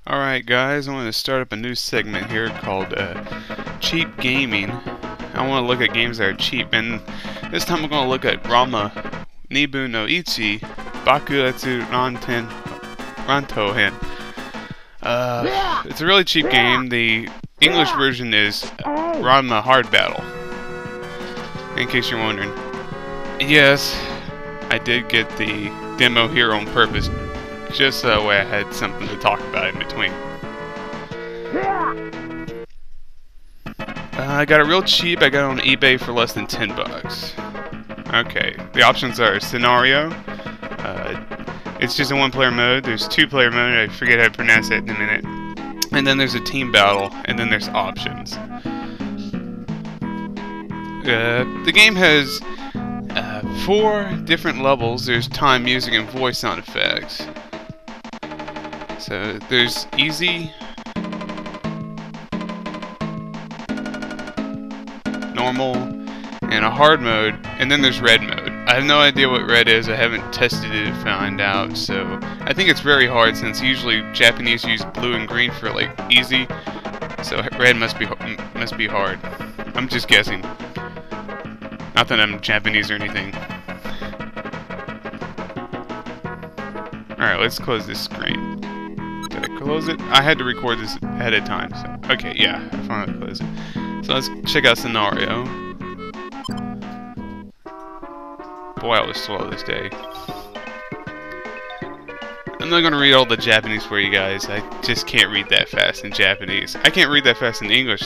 Alright guys, I want to start up a new segment here called Cheap Gaming. I want to look at games that are cheap, and this time we're going to look at Ranma Nibu no Ichi Bakuetsu Ranten Rantohen. It's a really cheap game. The English version is Ranma Hard Battle, in case you're wondering. Yes, I did get the demo here on purpose, just so that way I had something to talk about in between. I got it real cheap. I got it on eBay for less than $10. Okay, the options are scenario. It's just a one-player mode. There's two-player mode. I forget how to pronounce it in a minute. And then there's a team battle, and then there's options. The game has 4 different levels. There's time, music, and voice sound effects. So there's easy, normal, and a hard mode, and then there's red mode. I have no idea what red is. I haven't tested it to find out, so I think it's very hard since usually Japanese use blue and green for like easy, so red must be hard. I'm just guessing. Not that I'm Japanese or anything. Alright, let's close this screen. Did I close it? I had to record this ahead of time, so okay, yeah, I finally closed it. So let's check out scenario. Boy, I was slow this day. I'm not gonna read all the Japanese for you guys. I just can't read that fast in Japanese. I can't read that fast in English.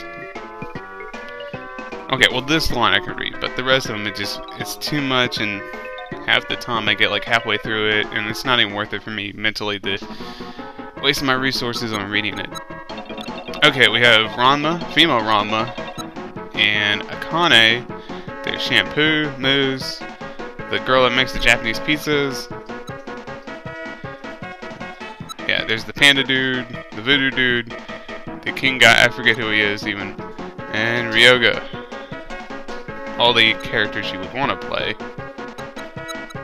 Okay, well this line I can read, but the rest of them, it's too much, and half the time I get like halfway through it, and it's not even worth it for me mentally to waste my resources on reading it. Okay, we have Ranma, female Ranma, and Akane. There's Shampoo, Moose, the girl that makes the Japanese pizzas. Yeah, there's the panda dude, the voodoo dude, the king guy, I forget who he is even, and Ryoga. All the characters you would want to play.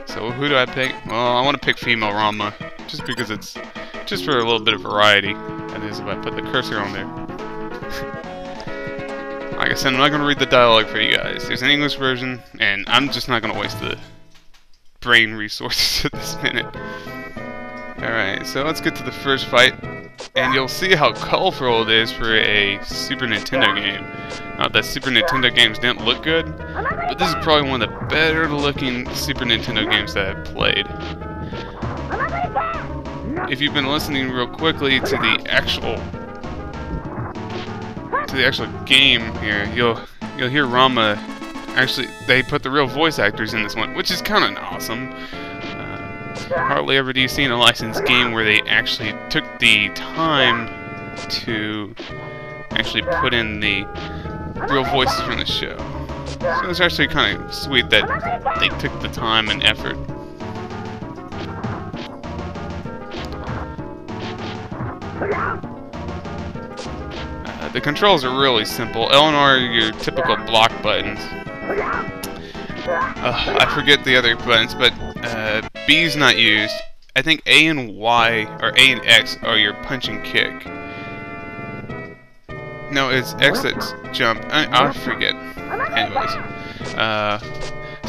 So who do I pick? Well, I want to pick female Ranma, just because it's just for a little bit of variety. That is, if I put the cursor on there. Like I said, I'm not going to read the dialogue for you guys. There's an English version, and I'm just not going to waste the brain resources at this minute. Alright, so let's get to the first fight, and you'll see how colorful it is for a Super Nintendo game. Not that Super Nintendo games didn't look good, but this is probably one of the better looking Super Nintendo games that I've played. If you've been listening real quickly to the actual game here, you'll hear Ranma. Actually, they put the real voice actors in this one, which is kind of awesome. Hardly ever do you see in a licensed game where they actually took the time to actually put in the real voices from the show. So it's actually kind of sweet that they took the time and effort. The controls are really simple. L and R are your typical block buttons. I forget the other buttons, but B's not used. I think A and Y, or A and X, are your punch and kick. No, it's X that's jump. I forget. Anyways.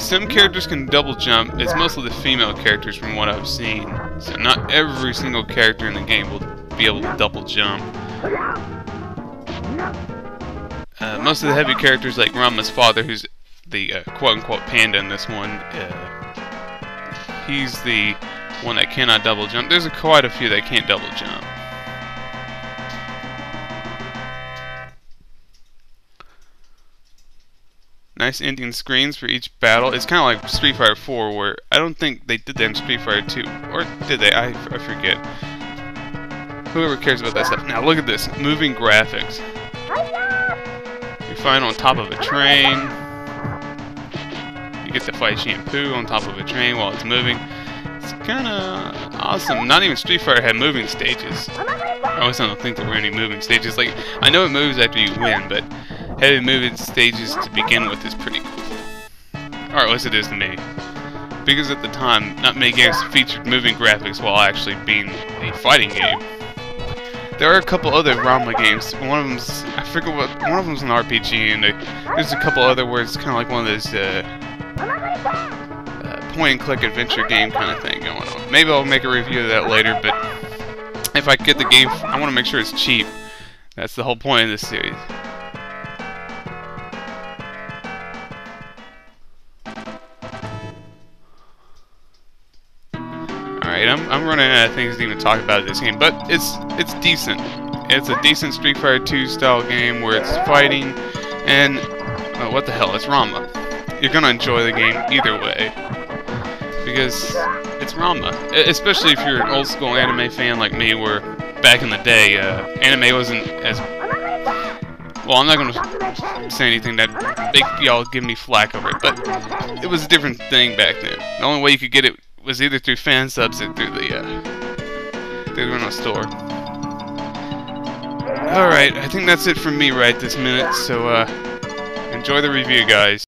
Some characters can double jump. It's mostly the female characters from what I've seen. So not every single character in the game will be able to double jump. Most of the heavy characters, like Ranma's father, who's the quote-unquote panda in this one, he's the one that cannot double jump. There's quite a few that can't double jump. Nice ending screens for each battle. It's kind of like Street Fighter 4, where I don't think they did that in Street Fighter 2. Or did they? I forget. Whoever cares about that stuff. Now look at this. Moving graphics. You fight on top of a train. You get to fight Shampoo on top of a train while it's moving. It's kind of awesome. Not even Street Fighter had moving stages. I also don't think there were any moving stages. Like, I know it moves after you win, but having moving stages to begin with is pretty cool. Or at least it is to me. Because at the time, not many games featured moving graphics while actually being a fighting game. there are a couple other Ranma games. One of them's, I forget what, one of them's an RPG, and there's a couple other where it's kind of like one of those point-and-click adventure game kind of thing going on. Maybe I'll make a review of that later, but if I get the game, I want to make sure it's cheap. That's the whole point of this series. Alright, I'm running out of things to even talk about this game, but it's decent. It's a decent Street Fighter 2 style game where it's fighting, and oh, what the hell, it's Ranma. You're gonna enjoy the game either way, because it's Ranma. Especially if you're an old school anime fan like me, where back in the day, anime wasn't as... Well, I'm not gonna say anything that make y'all give me flack over it, but it was a different thing back then. The only way you could get it was either through fan subs or through the Ranma store. Alright, I think that's it from me right this minute, so enjoy the review, guys.